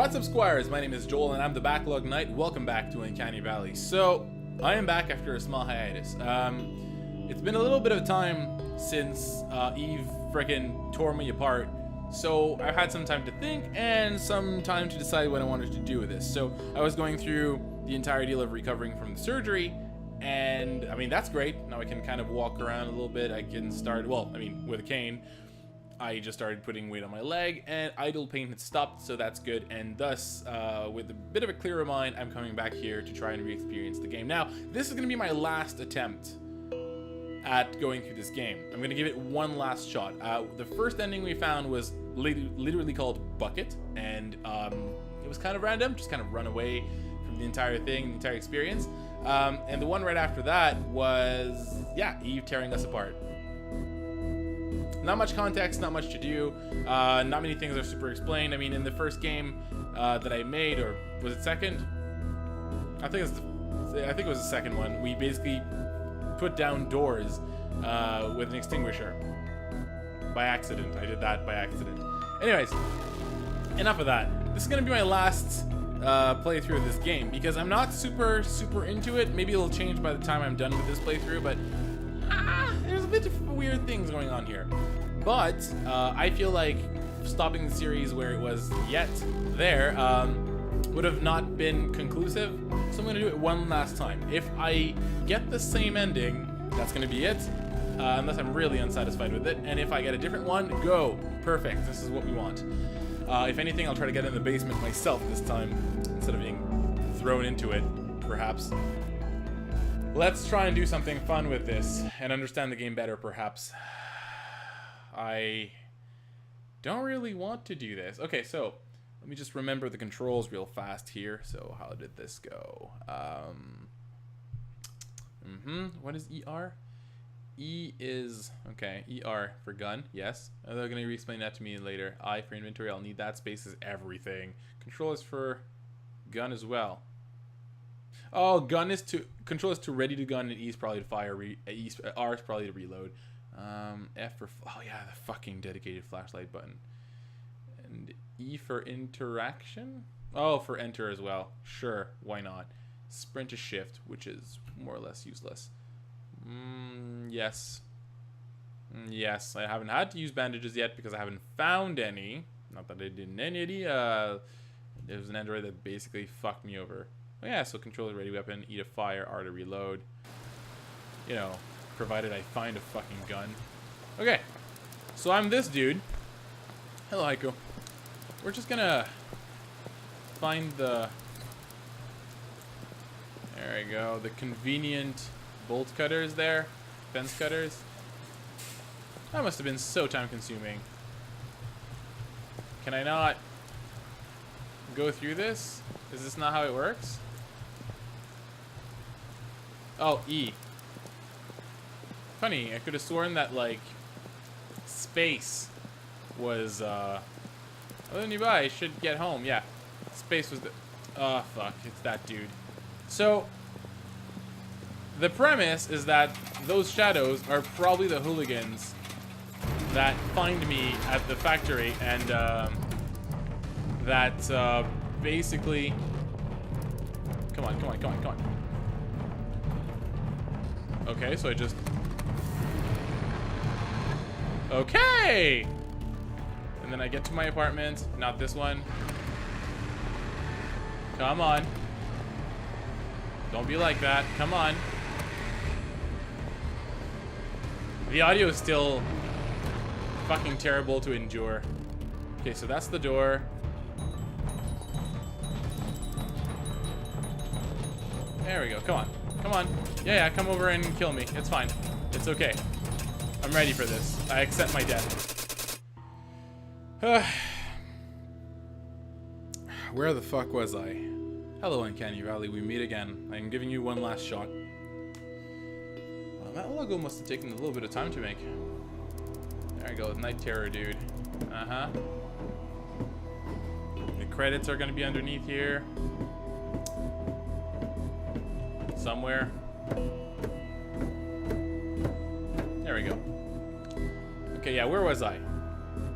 What's up, squires? My name is Joel and I'm the Backlog Knight. Welcome back to Uncanny Valley. So, I am back after a small hiatus. It's been a little bit of time since Eve frickin' tore me apart. So, I've had some time to think and some time to decide what I wanted to do with this. So, I was going through the entire deal of recovering from the surgery. And, I mean, that's great. Now I can kind of walk around a little bit. I can start, well, I mean, with a cane. I just started putting weight on my leg, and idle pain had stopped, so that's good. And thus, with a bit of a clearer mind, I'm coming back here to try and re-experience the game. Now, this is going to be my last attempt at going through this game. I'm going to give it one last shot. The first ending we found was literally called Bucket, and it was kind of random, just kind of run away from the entire thing, the entire experience. And the one right after that was, yeah, Eve tearing us apart. Not much context, not much to do, not many things are super explained. I mean, in the first game that I made, or was it second? I think it was the second one. We basically put down doors with an extinguisher by accident. I did that by accident. Anyways, enough of that. This is gonna be my last playthrough of this game because I'm not super into it. Maybe it'll change by the time I'm done with this playthrough, but there's a bit of weird things going on here. But I feel like stopping the series where it was yet there would have not been conclusive. So I'm going to do it one last time. If I get the same ending, that's going to be it. Unless I'm really unsatisfied with it. And if I get a different one, go. Perfect. This is what we want. If anything, I'll try to get in the basement myself this time instead of being thrown into it, perhaps. Let's try and do something fun with this and understand the game better, perhaps. I don't really want to do this. Okay, so let me just remember the controls real fast here. So how did this go? What is ER? E is, okay, ER for gun, yes. They're going to re-explain that to me later. I for inventory, I'll need that. Space is everything. Control is for gun as well. Oh, gun is to control is to ready to gun, and E is probably to fire. R is probably to reload. F for oh yeah, the fucking dedicated flashlight button. And E for interaction. Oh, for enter as well. Sure, why not? Sprint to shift, which is more or less useless. Yes. Yes, I haven't had to use bandages yet because I haven't found any. Not that I didn't any. There was an android that basically fucked me over. Oh yeah, so control is ready weapon, E to fire, R to reload. You know, provided I find a fucking gun. Okay, so I'm this dude. Hello, Haiku. We're just gonna find the... There we go, the convenient bolt cutters there. Fence cutters. That must have been so time consuming. Can I not go through this? Is this not how it works? Oh, E. Funny, I could have sworn that, like, space was, other than you I should get home, yeah. Space was the, oh, fuck, it's that dude. So, the premise is that those shadows are probably the hooligans that find me at the factory and, that, basically... Come on. Okay, so I just... Okay! And then I get to my apartment. Not this one. Come on. Don't be like that. Come on. The audio is still fucking terrible to endure. Okay, so that's the door. There we go. Come on. Yeah, come over and kill me. It's fine. It's okay. I'm ready for this. I accept my death. Where the fuck was I? Hello, Uncanny Valley. We meet again. I'm giving you one last shot. Well, that logo must have taken a little bit of time to make. There we go. Night Terror, dude. Uh-huh. The credits are going to be underneath here. Somewhere. There we go. Okay, yeah, where was I?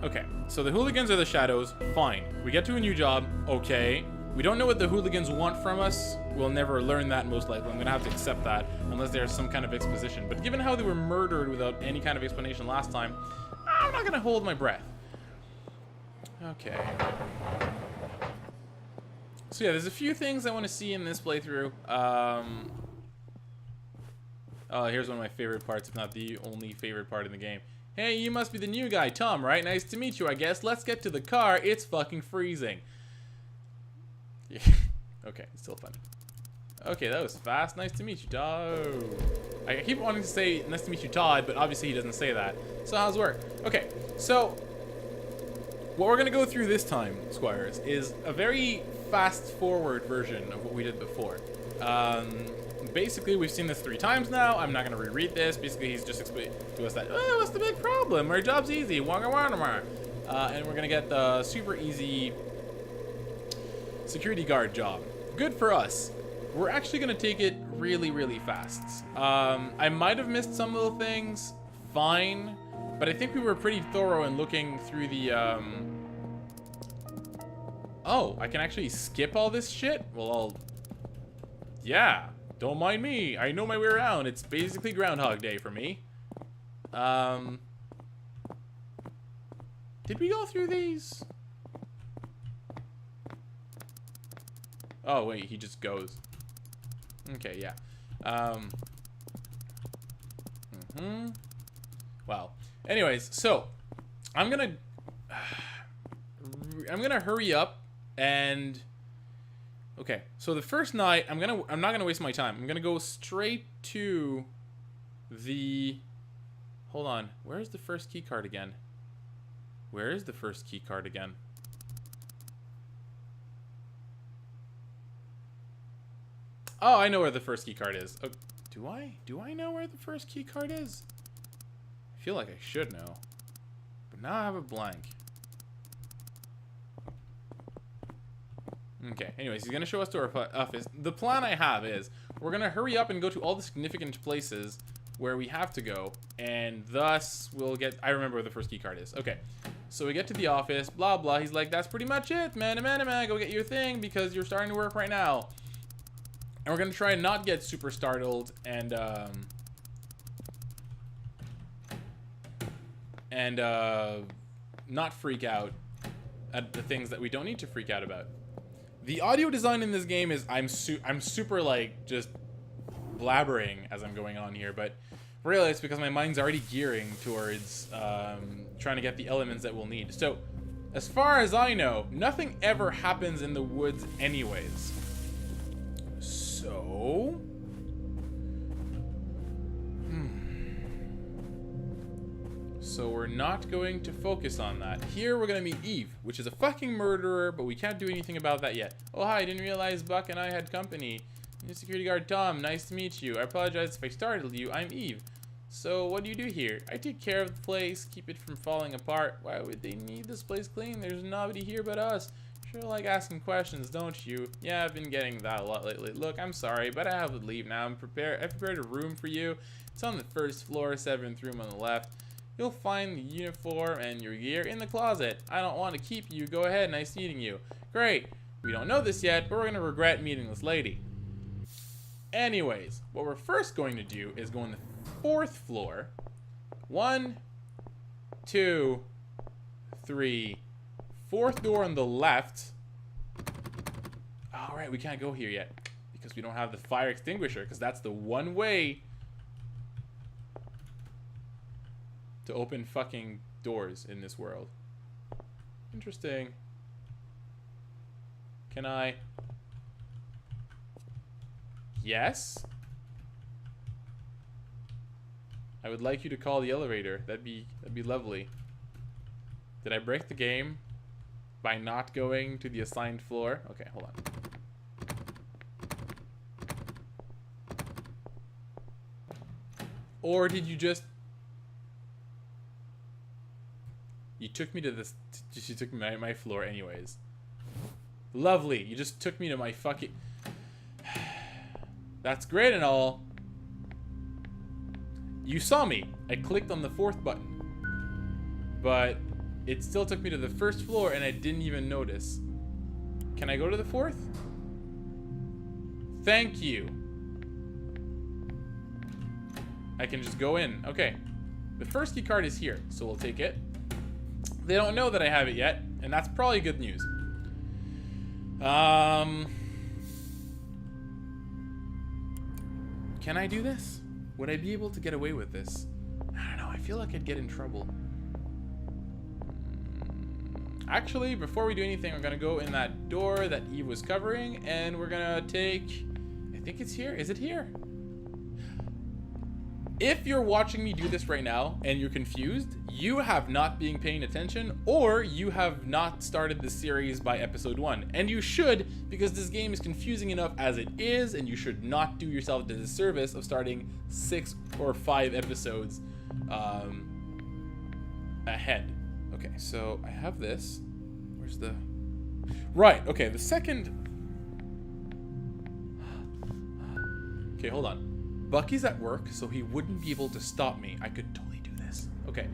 Okay, so the hooligans are the shadows. Fine. We get to a new job. Okay. We don't know what the hooligans want from us. We'll never learn that, most likely. I'm gonna have to accept that, unless there's some kind of exposition. But given how they were murdered without any kind of explanation last time, I'm not gonna hold my breath. Okay. So yeah, there's a few things I want to see in this playthrough. Oh, here's one of my favorite parts, if not the only favorite part in the game. Hey, you must be the new guy, Tom, right? Nice to meet you, I guess. Let's get to the car. It's fucking freezing. Yeah. Okay, it's still funny. Okay, that was fast. Nice to meet you, Todd. I keep wanting to say nice to meet you, Todd, but obviously he doesn't say that. So how's it work? Okay, so what we're gonna go through this time, Squires, is a very fast-forward version of what we did before. Basically, we've seen this 3 times now. I'm not gonna reread this. Basically, he's just explaining to us that, oh, what's the big problem? Our job's easy. And we're gonna get the super easy security guard job. Good for us. We're actually gonna take it really, really fast. I might have missed some little things. Fine. But I think we were pretty thorough in looking through the, Oh, I can actually skip all this shit? Well, yeah. Don't mind me. I know my way around. It's basically Groundhog Day for me. Did we go through these? Oh, wait. He just goes. Okay, yeah. Wow. Anyways, so I'm gonna hurry up and okay. So the first night, I'm not gonna waste my time. I'm gonna go straight to the. Hold on. Where's the first key card again? Where is the first key card again? Oh, I know where the first key card is. Oh, do I? Do I know where the first key card is? I feel like I should know. But now I have a blank. Okay, anyways, he's going to show us to our office. The plan I have is we're going to hurry up and go to all the significant places where we have to go. And thus, we'll get... I remember where the first key card is. Okay, so we get to the office, blah, blah. He's like, that's pretty much it, man. Go get your thing because you're starting to work right now. And we're going to try and not get super startled and not freak out at the things that we don't need to freak out about. The audio design in this game is, I'm super, like, just blabbering as I'm going on here, but really it's because my mind's already gearing towards trying to get the elements that we'll need. So, as far as I know, nothing ever happens in the woods anyways. So... So we're not going to focus on that. Here we're going to meet Eve, which is a fucking murderer, but we can't do anything about that yet. Oh, hi, I didn't realize Buck and I had company. New security guard Tom, nice to meet you. I apologize if I startled you. I'm Eve. So what do you do here? I take care of the place, keep it from falling apart. Why would they need this place clean? There's nobody here but us. Sure like asking questions, don't you? Yeah, I've been getting that a lot lately. Look, I'm sorry, but I have to leave now. I've prepared a room for you. It's on the first floor, 7th room on the left. You'll find the uniform and your gear in the closet. I don't want to keep you. Go ahead. Nice meeting you. Great. We don't know this yet, but we're going to regret meeting this lady. Anyways, what we're first going to do is go on the 4th floor. 1, 2, 3. 4th door on the left. All right, we can't go here yet because we don't have the fire extinguisher, because that's the one way to open fucking doors in this world. Interesting. Can I? Yes? I would like you to call the elevator. That'd be lovely. Did I break the game by not going to the assigned floor? Okay, hold on. Or did you just... You took me to this... You took me to my floor anyways. Lovely. You just took me to my fucking... That's great and all. You saw me. I clicked on the 4th button. But it still took me to the first floor and I didn't even notice. Can I go to the fourth? Thank you. I can just go in. Okay. The first key card is here, so we'll take it. They don't know that I have it yet, and that's probably good news. Can I do this? Would I be able to get away with this? I don't know. I feel like I'd get in trouble. Actually, before we do anything, we're gonna go in that door that Eve was covering, and we're gonna take... I think it's here. Is it here? If you're watching me do this right now and you're confused, you have not been paying attention, or you have not started the series by episode 1. And you should, because this game is confusing enough as it is, and you should not do yourself the disservice of starting 6 or 5 episodes ahead. Okay, so I have this. Where's the... Right, okay, the second... Okay, hold on. Bucky's at work, so he wouldn't be able to stop me. I could totally do this. Okay.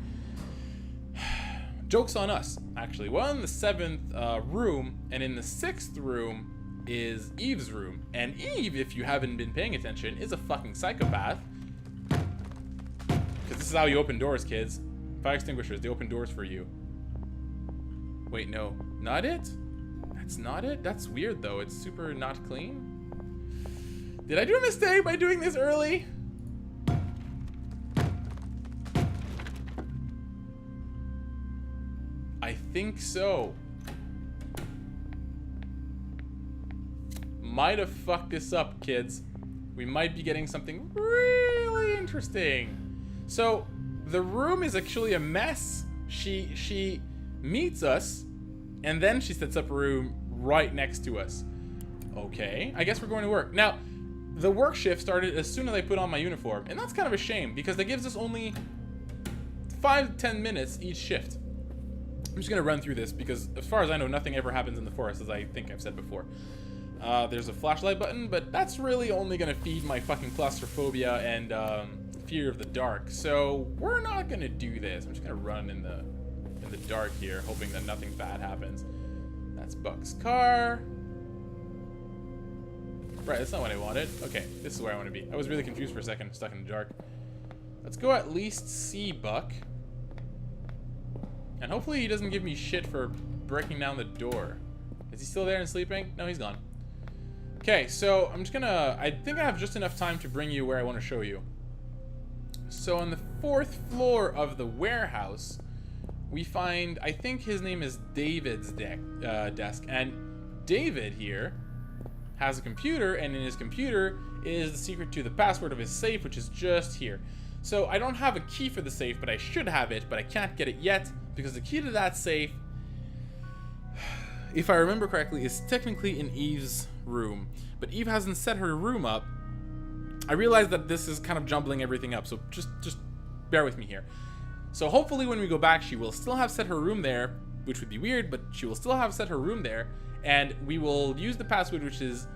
Joke's on us, actually. We're in the 7th room, and in the 6th room is Eve's room. And Eve, if you haven't been paying attention, is a fucking psychopath. Because this is how you open doors, kids. Fire extinguishers, they open doors for you. Wait, no. Not it? That's not it? That's weird, though. It's super not clean. Did I do a mistake by doing this early? I think so. Might have fucked this up, kids. We might be getting something really interesting. So, the room is actually a mess. She meets us, and then she sets up a room right next to us. Okay, I guess we're going to work. Now, the work shift started as soon as I put on my uniform, and that's kind of a shame because that gives us only 5 to 10 minutes each shift. I'm just gonna run through this because, as far as I know, nothing ever happens in the forest, as I think I've said before. There's a flashlight button, but that's really only gonna feed my fucking claustrophobia and fear of the dark. So we're not gonna do this. I'm just gonna run in the dark here, hoping that nothing bad happens. That's Buck's car. Right, that's not what I wanted. Okay, this is where I want to be. I was really confused for a second, stuck in the dark. Let's go at least see Buck. And hopefully he doesn't give me shit for breaking down the door. Is he still there and sleeping? No, he's gone. Okay, so I'm just gonna... I think I have just enough time to bring you where I want to show you. So on the 4th floor of the warehouse, we find... I think his name is David's desk. And David here has a computer, and in his computer is the secret to the password of his safe, which is just here. So I don't have a key for the safe, but I should have it, but I can't get it yet because the key to that safe, if I remember correctly, is technically in Eve's room, but Eve hasn't set her room up. I realize that this is kind of jumbling everything up, so just bear with me here. So hopefully when we go back, she will still have set her room there, which would be weird, but she will still have set her room there. And we will use the password, which is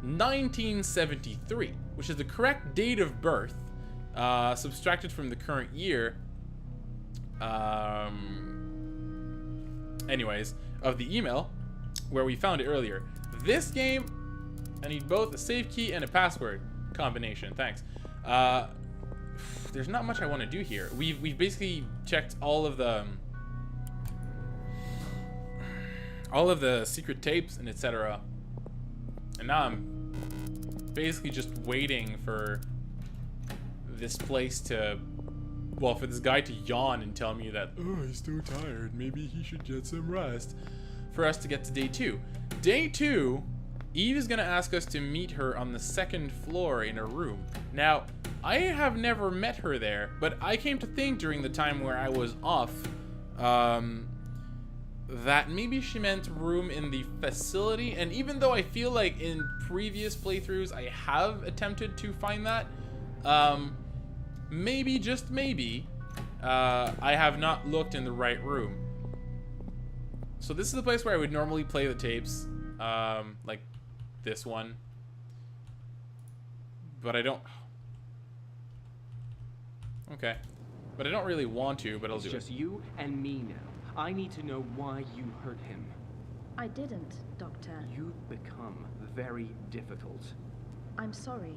1973, which is the correct date of birth, subtracted from the current year. Anyways, of the email where we found it earlier. This game, I need both a save key and a password combination. Thanks. There's not much I want to do here. We've basically checked all of the secret tapes and etc. And now I'm basically just waiting for this place to, well, for this guy to yawn and tell me that, oh, he's too tired, maybe he should get some rest, for us to get to day 2. Day 2, Eve is gonna ask us to meet her on the 2nd floor in her room. Now, I have never met her there, but I came to think during the time where I was off, that maybe she meant room in the facility. And even though I feel like in previous playthroughs I have attempted to find that, maybe, just maybe, I have not looked in the right room. So this is the place where I would normally play the tapes, like this one. But I don't... Okay. But I don't really want to, but I'll do it. It's just you and me now. I need to know why you hurt him. I didn't, Doctor. You've become very difficult. I'm sorry.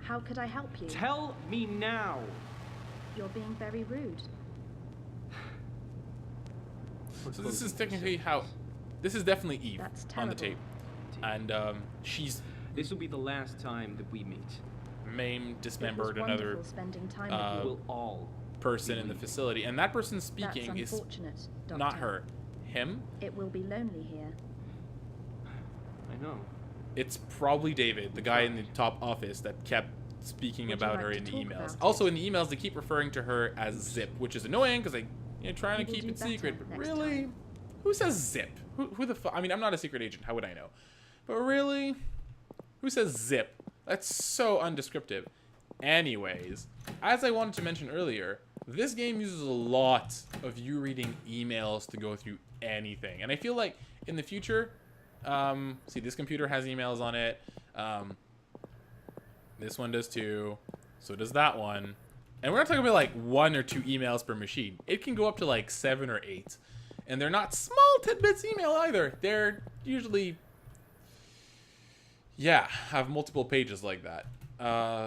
How could I help you? Tell me now! You're being very rude. So this is technically how... This is definitely Eve That's on the terrible. tape. And she's This will be the last time that we meet. maimed, It dismembered was another wonderful spending time with you. We'll all person in the leaving. facility. And that person That's speaking is unfortunate, Doctor. not her. Him? It will be lonely here. I know. It's probably David, the guy in the top office that kept speaking Would you about like her to in the talk emails. about Also in the emails they keep referring to her as Zip, which is annoying because they trying You to will keep do it secret. better But next really, time. who says Zip? Who the fuck? I mean, I'm not a secret agent. How would I know? But really, who says Zip? That's so undescriptive. Anyways, as I wanted to mention earlier, this game uses a lot of you reading emails to go through anything. And I feel like in the future, see, this computer has emails on it. This one does too. So does that one. And we're not talking about like 1 or 2 emails per machine. It can go up to like 7 or 8. And they're not small tidbits email either. They're usually, yeah, have multiple pages like that.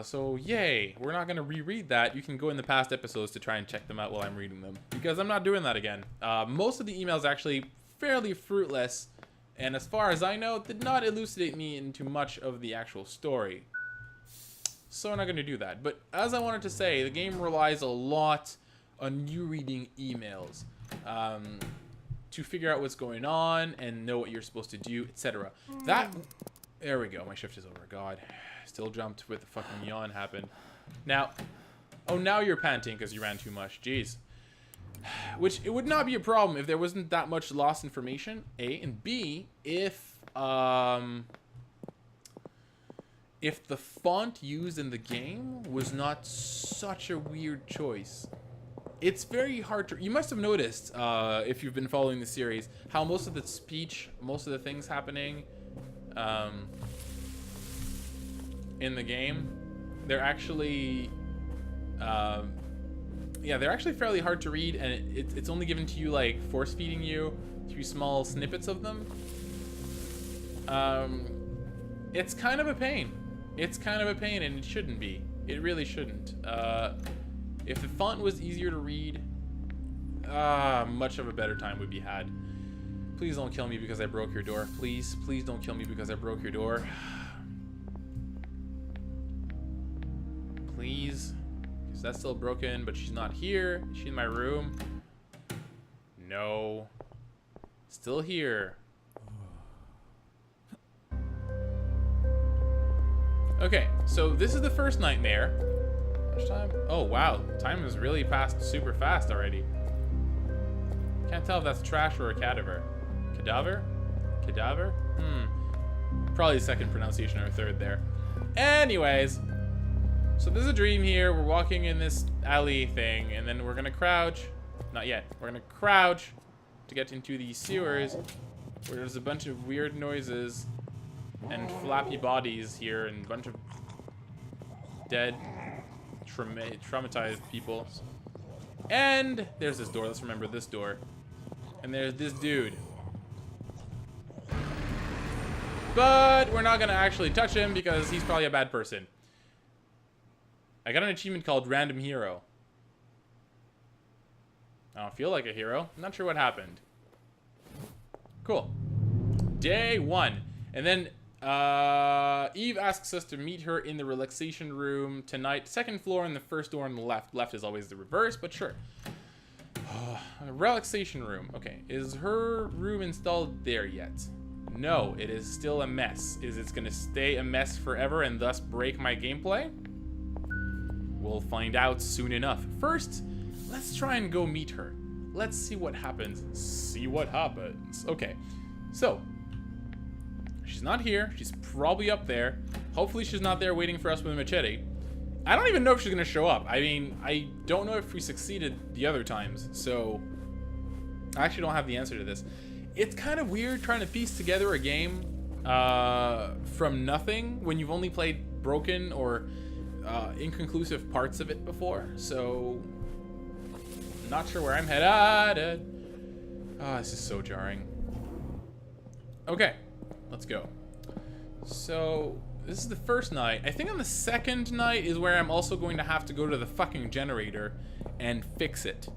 So yay, we're not going to reread that. You can go in the past episodes to try and check them out while I'm reading them, because I'm not doing that again. Most of the emails actually fairly fruitless, and as far as I know, did not elucidate me into much of the actual story. So I'm not going to do that. But as I wanted to say, the game relies a lot on you reading emails to figure out what's going on and know what you're supposed to do, etc. There we go. My shift is over. God. Still jumped with the fucking yawn happened. Now, oh, now you're panting because you ran too much. Jeez. Which, it would not be a problem if there wasn't that much lost information, A, and B, if the font used in the game was not such a weird choice. It's very hard to... You must have noticed, if you've been following the series, how most of the speech, most of the things happening in the game, they're actually... yeah, they're actually fairly hard to read, and it's only given to you, like, force-feeding you through small snippets of them. It's kind of a pain. It's kind of a pain, and it shouldn't be. It really shouldn't. If the font was easier to read, much of a better time would be had. Please don't kill me because I broke your door. Please, please don't kill me because I broke your door. Please. Because that's still broken, but she's not here. Is she in my room? No. Still here. Okay, so this is the first nightmare. How much time? Oh, wow. Time has really passed super fast already. Can't tell if that's trash or a cadaver. Cadaver? Cadaver? Probably the second pronunciation or third there. Anyways. So there's a dream here. We're walking in this alley thing, and then we're gonna crouch. Not yet. We're gonna crouch to get into these sewers where there's a bunch of weird noises and flappy bodies here and a bunch of dead, traumatized people. And there's this door. Let's remember this door. And there's this dude. But we're not gonna actually touch him because he's probably a bad person. I got an achievement called Random Hero. I don't feel like a hero. I'm not sure what happened. Cool. Day 1. And then Eve asks us to meet her in the relaxation room tonight. Second floor and the first door on the left. Left is always the reverse, but sure. Relaxation room. Okay. Is her room installed there yet? No, it is still a mess. Is it going to stay a mess forever and thus break my gameplay? We'll find out soon enough. First, let's try and go meet her. Let's see what happens. See what happens. Okay, so she's not here. She's probably up there. Hopefully she's not there waiting for us with a machete. I don't even know if she's gonna show up. I mean, I don't know if we succeeded the other times, so I actually don't have the answer to this. It's kind of weird trying to piece together a game from nothing when you've only played broken or inconclusive parts of it before, so not sure where I'm headed. Ah, this is so jarring. Okay, let's go. So, this is the first night. I think on the second night is where I'm also going to have to go to the fucking generator and fix it.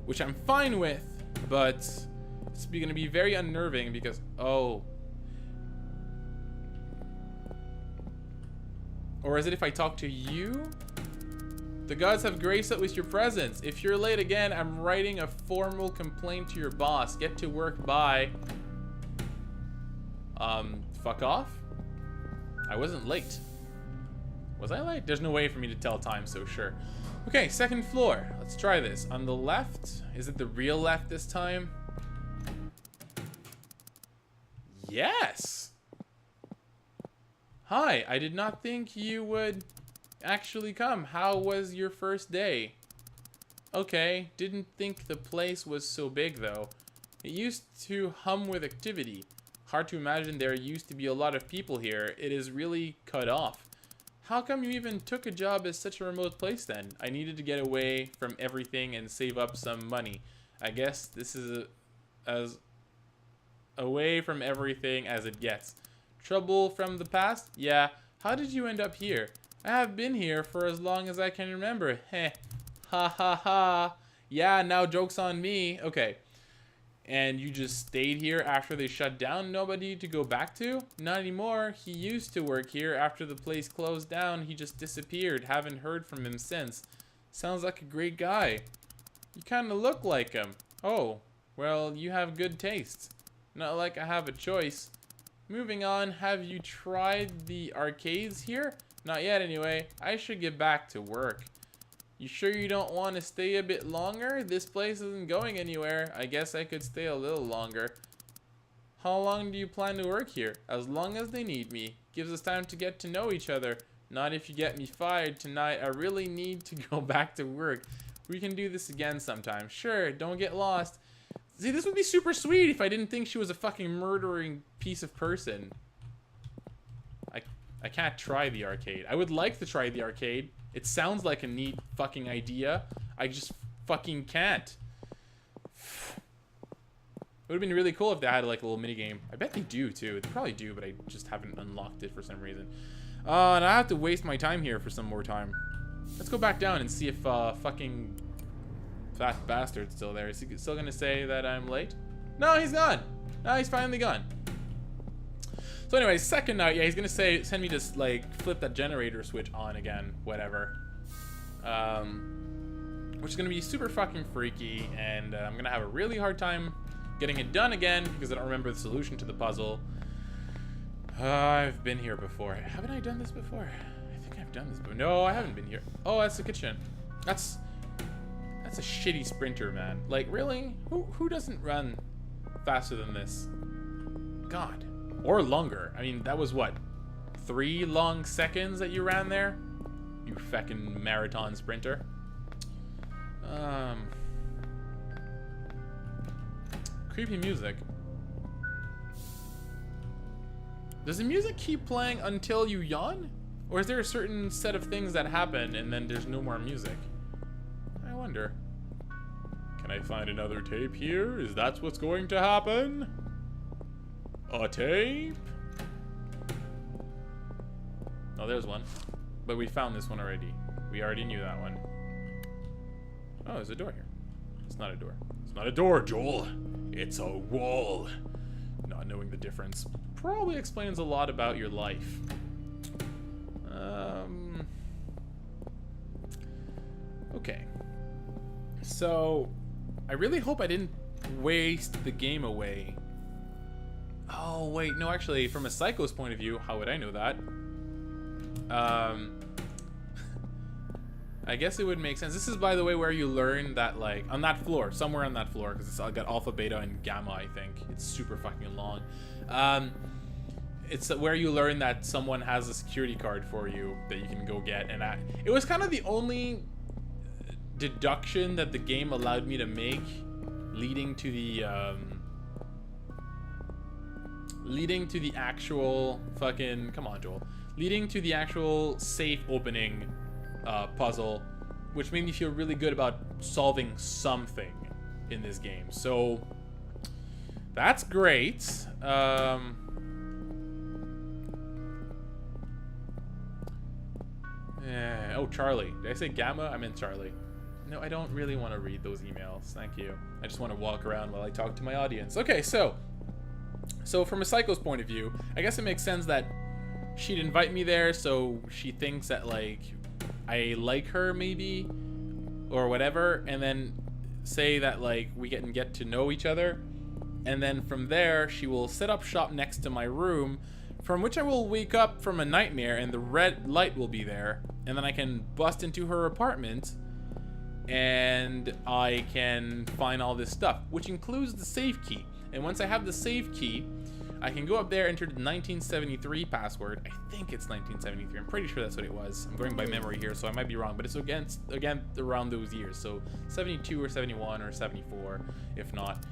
Which I'm fine with, but it's going to be very unnerving because, oh. Or is it if I talk to you? The gods have graced us with your presence. If you're late again, I'm writing a formal complaint to your boss. Get to work, bye. Fuck off? I wasn't late. Was I late? There's no way for me to tell time, so sure. Okay, second floor. Let's try this. On the left, is it the real left this time? Yes! Hi, I did not think you would actually come. How was your first day? Okay, didn't think the place was so big though. It used to hum with activity. Hard to imagine there used to be a lot of people here. It is really cut off. How come you even took a job at such a remote place then? I needed to get away from everything and save up some money. I guess this is as away from everything as it gets. Trouble from the past? Yeah. How did you end up here? I have been here for as long as I can remember. Heh. Ha ha ha. Yeah, now joke's on me. Okay. And you just stayed here after they shut down? Nobody to go back to? Not anymore. He used to work here. After the place closed down, he just disappeared. Haven't heard from him since. Sounds like a great guy. You kind of look like him. Oh, well, you have good taste. Not like I have a choice. Moving on, have you tried the arcades here? Not yet anyway. I should get back to work. You sure you don't want to stay a bit longer? This place isn't going anywhere. I guess I could stay a little longer. How long do you plan to work here? As long as they need me. Gives us time to get to know each other. Not if you get me fired tonight. I really need to go back to work. We can do this again sometime. Sure, don't get lost. See, this would be super sweet if I didn't think she was a fucking murdering piece of person. I can't try the arcade. I would like to try the arcade. It sounds like a neat fucking idea. I just fucking can't. It would have been really cool if they had like a little mini game. I bet they do too. They probably do, but I just haven't unlocked it for some reason. And I have to waste my time here for some more time. Let's go back down and see if fucking fat bastard's still there. Is he still gonna say that I'm late? No, he's gone. No, he's finally gone. So anyway, second night, yeah, he's gonna send me to like flip that generator switch on again, whatever. Which is gonna be super fucking freaky, and I'm gonna have a really hard time getting it done again because I don't remember the solution to the puzzle. I've been here before. Haven't I done this before? I think I've done this before. No, I haven't been here. Oh, that's the kitchen. That's a shitty sprinter, man. Like, really? Who doesn't run faster than this? God. Or longer. I mean, that was what? 3 long seconds that you ran there? You feckin' marathon sprinter. Creepy music. Does the music keep playing until you yawn? Or is there a certain set of things that happen and then there's no more music? I wonder. Can I find another tape here? Is that what's going to happen? A tape? Oh, there's one. But we found this one already. We already knew that one. Oh, there's a door here. It's not a door. It's not a door, Joel. It's a wall. Not knowing the difference probably explains a lot about your life. Okay. So, I really hope I didn't waste the game away. Oh, wait, no, actually, from a psycho's point of view, how would I know that? I guess it would make sense. This is, by the way, where you learn that, like, on that floor, somewhere on that floor, because it's got alpha, beta, and gamma, I think. It's super fucking long. It's where you learn that someone has a security card for you that you can go get, and it was kind of the only deduction that the game allowed me to make, leading to the actual fucking, come on, Joel, leading to the actual safe opening puzzle, which made me feel really good about solving something in this game. So That's great. Yeah. Oh, Charlie. Did I say Gamma? I meant Charlie. No, I don't really want to read those emails. Thank you. I just want to walk around while I talk to my audience. Okay, so from a Psycho's point of view, I guess it makes sense that she'd invite me there, so she thinks that, like, I like her, maybe, or whatever, and then say that, like, we get to know each other, and then from there, she will set up shop next to my room, from which I will wake up from a nightmare, and the red light will be there, and then I can bust into her apartment, and I can find all this stuff, which includes the safe key. And once I have the safe key, I can go up there, enter the 1973 password. I think it's 1973. I'm pretty sure that's what it was. I'm going by memory here, so I might be wrong, but it's again around those years. So 72 or 71 or 74, if not,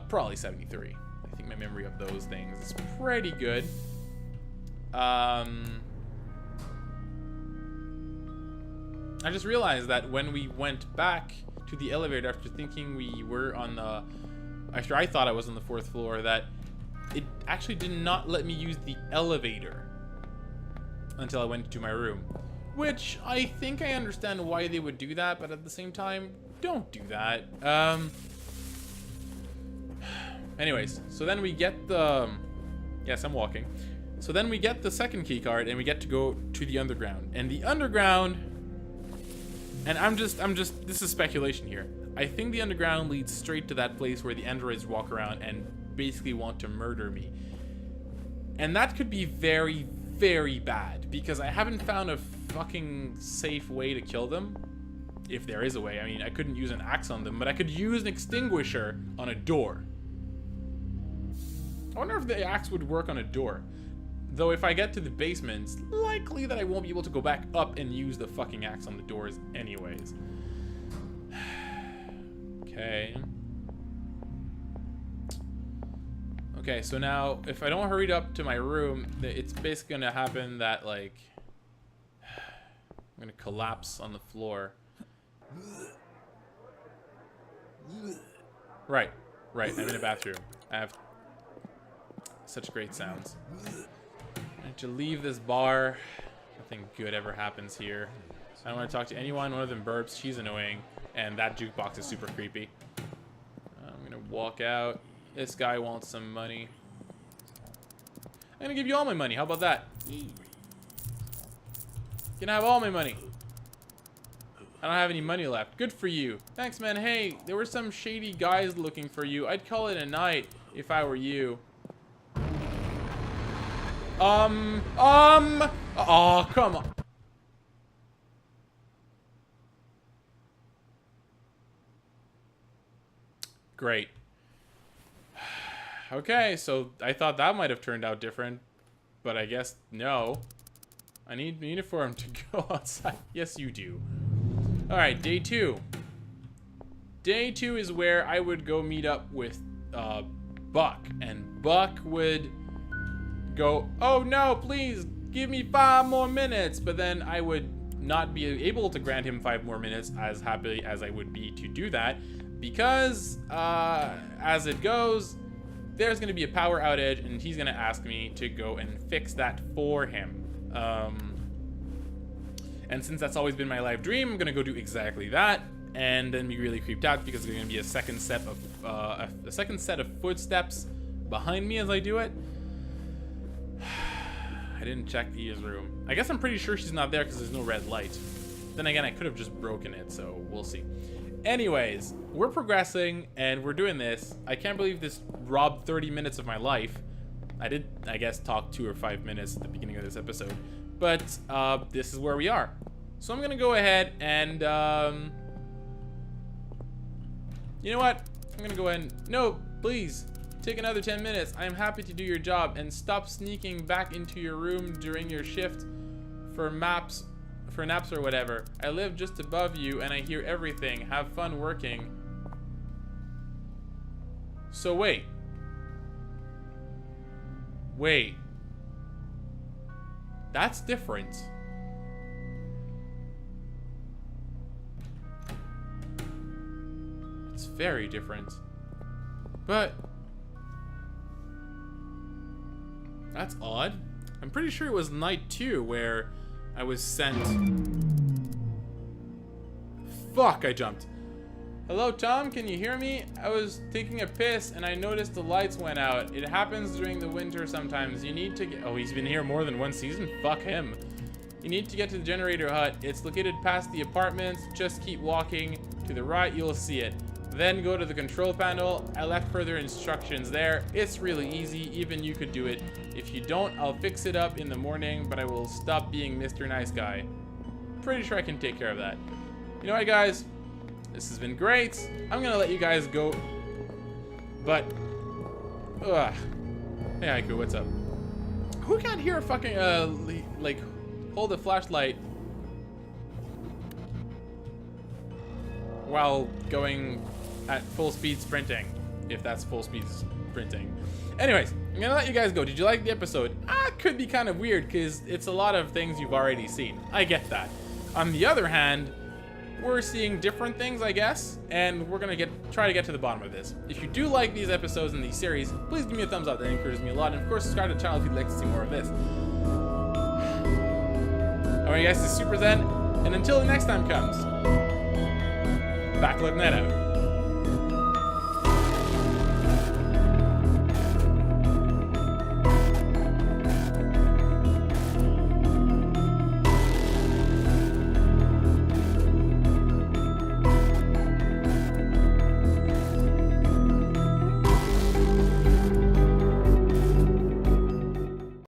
probably 73. I think my memory of those things is pretty good. I just realized that when we went back to the elevator after thinking we were on the... After I thought I was on the 4th floor, that it actually did not let me use the elevator until I went to my room. Which, I think I understand why they would do that, but at the same time, don't do that. Anyways, so then we get the... Yes, I'm walking. So then we get the second key card, and we get to go to the underground. And the underground... And I'm just, this is speculation here. I think the underground leads straight to that place where the androids walk around and basically want to murder me. And that could be very, very bad, because I haven't found a fucking safe way to kill them. If there is a way. I mean, I couldn't use an axe on them, but I could use an extinguisher on a door. I wonder if the axe would work on a door. Though if I get to the basement, it's likely that I won't be able to go back up and use the fucking axe on the doors anyways. Okay. Okay, so now, if I don't hurry up to my room, it's basically gonna happen that, like... I'm gonna collapse on the floor. Right, I'm in a bathroom. I have such great sounds. I need to leave this bar. Nothing good ever happens here. I don't want to talk to anyone. One of them burps. She's annoying. And that jukebox is super creepy. I'm going to walk out. This guy wants some money. I'm going to give you all my money. How about that? You can have all my money. I don't have any money left. Good for you. Thanks, man. Hey, there were some shady guys looking for you. I'd call it a night if I were you. Oh, come on. Great. Okay, so I thought that might have turned out different, but I guess no. I need the uniform to go outside. Yes, you do. All right, day 2. Day 2 is where I would go meet up with Buck, and Buck would go, oh no, please give me 5 more minutes, but then I would not be able to grant him 5 more minutes, as happy as I would be to do that, because as it goes, there's going to be a power outage, and he's going to ask me to go and fix that for him. And since that's always been my life dream, I'm going to go do exactly that, and then be really creeped out because there's going to be a second set of footsteps behind me as I do it. I didn't check Ia's room. I guess I'm pretty sure she's not there because there's no red light. Then again, I could have just broken it, so we'll see. Anyways, we're progressing and we're doing this. I can't believe this robbed 30 minutes of my life. I did, I guess, talk 2 or 5 minutes at the beginning of this episode. But this is where we are. So I'm going to go ahead and... you know what? I'm going to go ahead and... No, please. Take another 10 minutes. I am happy to do your job, and stop sneaking back into your room during your shift for naps or whatever. I live just above you and I hear everything. Have fun working. So wait. That's different. It's very different. But That's odd. I'm pretty sure it was night 2 where I was sent... Fuck, I jumped. Hello, Tom, can you hear me? I was taking a piss and I noticed the lights went out. It happens during the winter sometimes. You need to get... Oh, he's been here more than one season? Fuck him. You need to get to the generator hut. It's located past the apartments. Just keep walking. To the right, you'll see it. Then go to the control panel. I left further instructions there. It's really easy. Even you could do it. If you don't, I'll fix it up in the morning, but I will stop being Mr. Nice Guy. Pretty sure I can take care of that. You know what, guys? This has been great. I'm gonna let you guys go. But, ugh. Hey, Haiku, what's up? Who can't hear a fucking, like, hold a flashlight while going at full speed sprinting? If that's full speed sprinting. Anyways, I'm gonna let you guys go. Did you like the episode? It could be kind of weird because it's a lot of things you've already seen. I get that. On the other hand, we're seeing different things, I guess, and we're gonna try to get to the bottom of this. If you do like these episodes in these series, please give me a thumbs up. That encourages me a lot. And of course, subscribe to the channel if you'd like to see more of this. Alright, guys, this is Super Zen, and until the next time comes, Backlog Net out.